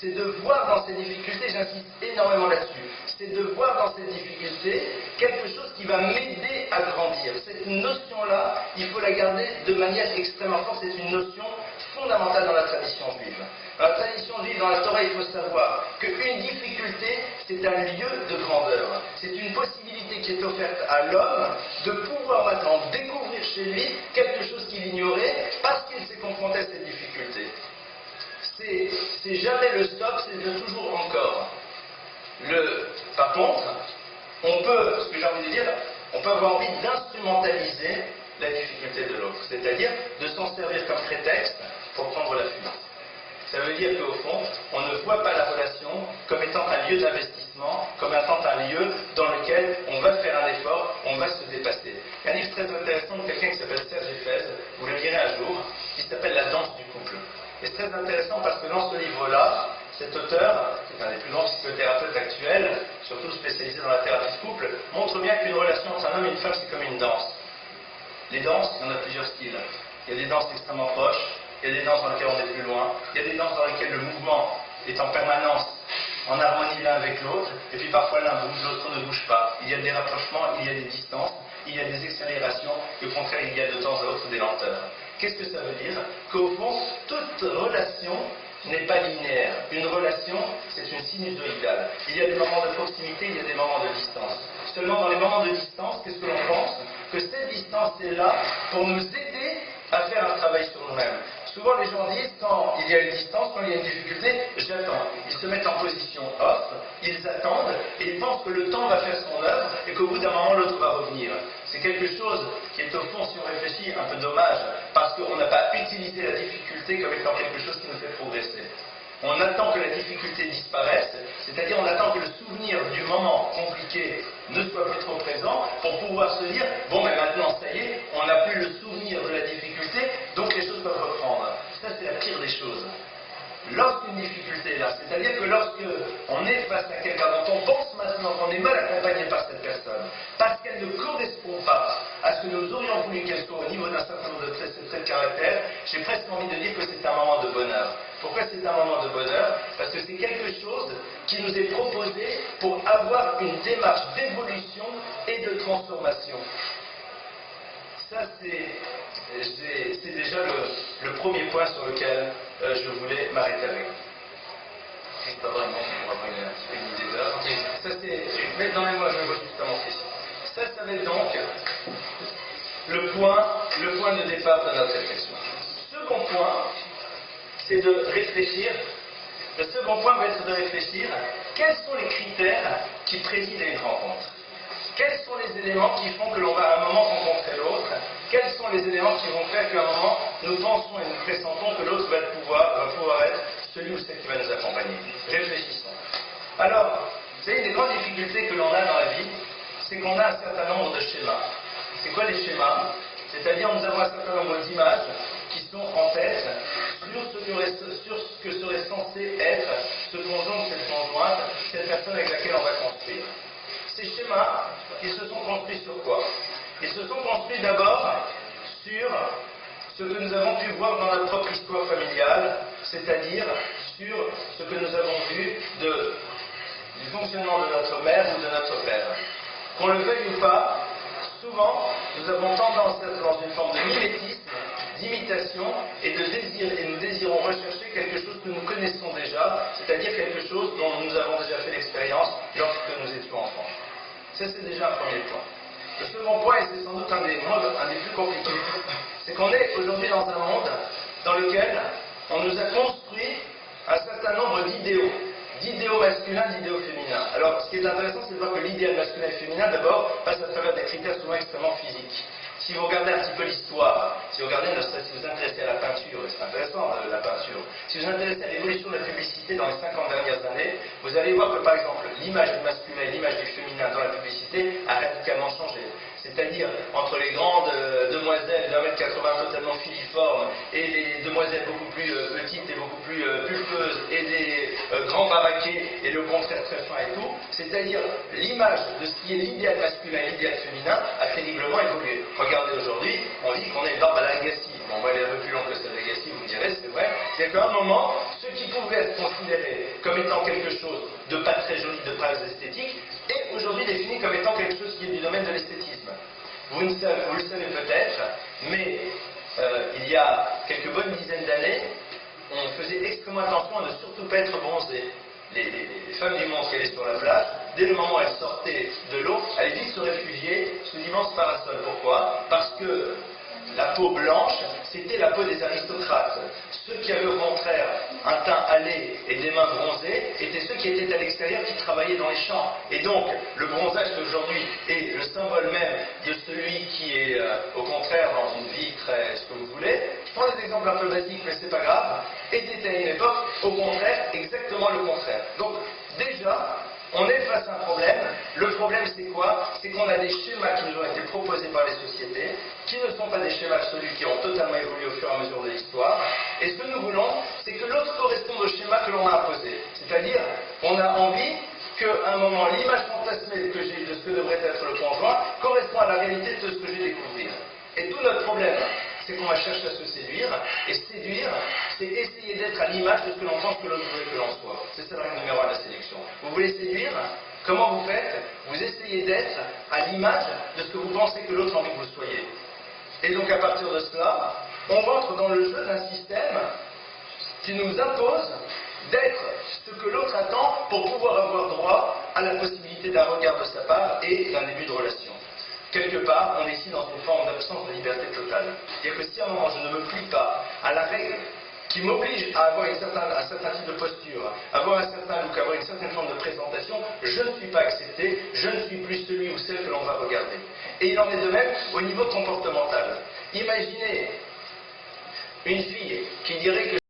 c'est de voir dans ces difficultés, j'insiste énormément là-dessus, c'est de voir dans ces difficultés quelque chose qui va m'aider à grandir. Cette notion-là, il faut la garder de manière extrêmement forte, c'est une notion fondamentale dans la tradition juive. Dans la tradition juive, dans la Torah, il faut savoir qu'une difficulté, c'est un lieu de grandeur. C'est une possibilité qui est offerte à l'homme de pouvoir maintenant découvrir chez lui quelque chose qu'il ignorait parce qu'il s'est confronté à cette difficulté. C'est jamais le stop, c'est toujours encore. Par contre, ce que j'ai envie de dire, on peut avoir envie d'instrumentaliser la difficulté de l'autre, c'est-à-dire de s'en servir comme prétexte pour prendre la fuite. Ça veut dire qu'au fond, on ne voit pas la relation comme étant un lieu d'investissement, comme étant un lieu dans lequel on va faire un effort, on va se dépasser. Il y a un livre très intéressant de quelqu'un qui s'appelle Serge Éphèse, vous le lirez un jour, qui s'appelle La danse du couple. Et c'est très intéressant parce que dans ce livre-là, cet auteur, qui est un des plus grands psychothérapeutes actuels, surtout spécialisé dans la thérapie de couple, montre bien qu'une relation entre un homme et une femme, c'est comme une danse. Les danses, il y en a plusieurs styles. Il y a des danses extrêmement proches, il y a des danses dans lesquelles on est plus loin, il y a des danses dans lesquelles le mouvement est en permanence en harmonie l'un avec l'autre, et puis parfois l'un bouge, l'autre ne bouge pas. Il y a des rapprochements, il y a des distances, il y a des accélérations, et au contraire, il y a de temps à autre des lenteurs. Qu'est-ce que ça veut dire? Qu'au fond, toute relation n'est pas linéaire. Une relation, c'est une sinusoïdale. Il y a des moments de proximité, il y a des moments de distance. Seulement dans les moments de distance, qu'est-ce que l'on pense? Que cette distance est là pour nous aider à faire un travail sur nous-mêmes. Souvent les gens disent, quand il y a une distance, quand il y a une difficulté, j'attends. Ils se mettent en position off, ils attendent, et ils pensent que le temps va faire son œuvre, et qu'au bout d'un moment, l'autre va revenir. C'est quelque chose qui est au fond, si on réfléchit, un peu dommage, parce qu'on n'a pas utilisé la difficulté comme étant quelque chose qui nous fait progresser. On attend que la difficulté disparaisse, c'est-à-dire on attend que le souvenir du moment compliqué ne soit plus trop présent pour pouvoir se dire, bon mais maintenant ça y est, on n'a plus le souvenir de la difficulté, donc les choses peuvent reprendre. Ça c'est la pire des choses. Lorsqu'une difficulté est là, c'est-à-dire que lorsque on est face à quelqu'un dont on pense maintenant qu'on est mal accompagné par cette personne, parce qu'elle ne correspond pas à ce que nous aurions voulu qu'elle soit au niveau d'un certain nombre de traits de caractère, j'ai presque envie de dire que c'est un moment de bonheur. Pourquoi c'est un moment de bonheur? Parce que c'est quelque chose qui nous est proposé pour avoir une démarche d'évolution et de transformation. Ça, c'est déjà le premier point sur lequel je voulais m'arrêter avec. C'est pas vraiment pour avoir une idée d'heure. Ça, c'est. Mais non, mais moi, je vois juste commencer ici. Ça va être donc le point de départ de notre réflexion. Second point, c'est de réfléchir. Le second point va être de réfléchir quels sont les critères qui président à une rencontre. Quels sont les éléments qui font que l'on va à un moment rencontrer l'autre? Quels sont les éléments qui vont faire qu'à un moment, nous pensons et nous pressentons que l'autre va pouvoir être celui ou celle qui va nous accompagner? Réfléchissons. Alors, vous savez, une des grandes difficultés que l'on a dans la vie, c'est qu'on a un certain nombre de schémas. C'est quoi les schémas? C'est-à-dire, nous avons un certain nombre d'images qui sont en tête sur ce que serait censé être ce conjoint ou cette conjointe, cette personne avec laquelle on va construire. Ces schémas, ils se sont construits sur quoi? Ils se sont construits d'abord sur ce que nous avons pu voir dans notre propre histoire familiale, c'est-à-dire sur ce que nous avons vu du fonctionnement de notre mère ou de notre père. Qu'on le veuille ou pas, souvent, nous avons tendance à être dans une forme de mimétisme, d'imitation et de désir, et nous désirons rechercher quelque chose que nous connaissons déjà, c'est-à-dire quelque chose dont nous avons déjà fait l'expérience lorsque nous étions enfants. Ça, c'est déjà un premier point. Le second point, et c'est sans doute un des plus compliqués, c'est qu'on est aujourd'hui dans un monde dans lequel on nous a construit un certain nombre d'idéaux masculins, d'idéaux féminins. Alors, ce qui est intéressant, c'est de voir que l'idéal masculin et féminin, d'abord, passe à travers des critères souvent extrêmement physiques. Si vous regardez un petit peu l'histoire, si vous vous intéressez à la peinture, et c'est intéressant la peinture, si vous vous intéressez à l'évolution de la publicité dans les 50 dernières années, vous allez voir que par exemple l'image du masculin et l'image du féminin dans la publicité a radicalement changé. C'est-à-dire entre les grandes demoiselles d'1m80 totalement filiformes et les demoiselles beaucoup plus petites et beaucoup plus pulpeuses et des grands baraquets et le contraire très fin et tout, c'est-à-dire l'image de ce qui est l'idéal masculin et l'idéal féminin a terriblement évolué. Regardez aujourd'hui, on dit qu'on est une barbe à l'Agassi. Bon, on va aller un peu plus loin que celle d'Agassi, vous me direz, c'est vrai. C'est qu'à un moment, ce qui pouvait être considéré comme étant quelque chose de pas très joli, de pas esthétique, est aujourd'hui défini comme étant quelque chose qui est du domaine de l'esthétisme. Vous le savez peut-être, mais il y a quelques bonnes dizaines d'années, on faisait extrêmement attention à ne surtout pas être bronzé. Les femmes du monde qui allaient sur la plage, dès le moment où elles sortaient de l'eau, allaient vite se réfugier sous d'immenses parasols. Pourquoi? Parce que la peau blanche, c'était la peau des aristocrates. Ceux qui avaient au contraire un teint hâlé et des mains bronzées étaient ceux qui étaient à l'extérieur, qui travaillaient dans les champs. Et donc, le bronzage d'aujourd'hui est le symbole même de celui qui est au contraire dans une vie très, ce que vous voulez. Je prends des exemples un peu basiques, mais c'est pas grave. Était à une époque, au contraire, exactement le contraire. Donc, déjà, on est face à un problème. Le problème, c'est quoi? C'est qu'on a des schémas qui nous ont été proposés par les sociétés, qui ne sont pas des schémas absolus, qui ont totalement évolué au fur et à mesure de l'histoire. Et ce que nous voulons, c'est que l'autre corresponde au schéma que l'on a imposé. C'est-à-dire, on a envie qu'à un moment, l'image fantasmée que j'ai de ce que devrait être le conjoint correspond à la réalité de ce que je vais découvrir. Et tout notre problème, c'est qu'on va chercher à se séduire, et séduire, c'est essayer d'être à l'image de ce que l'on pense que l'autre voudrait que l'on soit. C'est ça la règle numéro 1 de la séduction. Vous voulez séduire? Comment vous faites? Vous essayez d'être à l'image de ce que vous pensez que l'autre a envie que vous soyez. Et donc à partir de cela, on rentre dans le jeu d'un système qui nous impose d'être ce que l'autre attend pour pouvoir avoir droit à la possibilité d'un regard de sa part et d'un début de relation. Quelque part, on est ici dans une forme d'absence de liberté totale. C'est-à-dire que si à un moment je ne me plie pas à la règle qui m'oblige à avoir un certain type de posture, avoir un certain look, avoir une certaine forme de présentation, je ne suis pas accepté, je ne suis plus celui ou celle que l'on va regarder. Et il en est de même au niveau comportemental. Imaginez une fille qui dirait que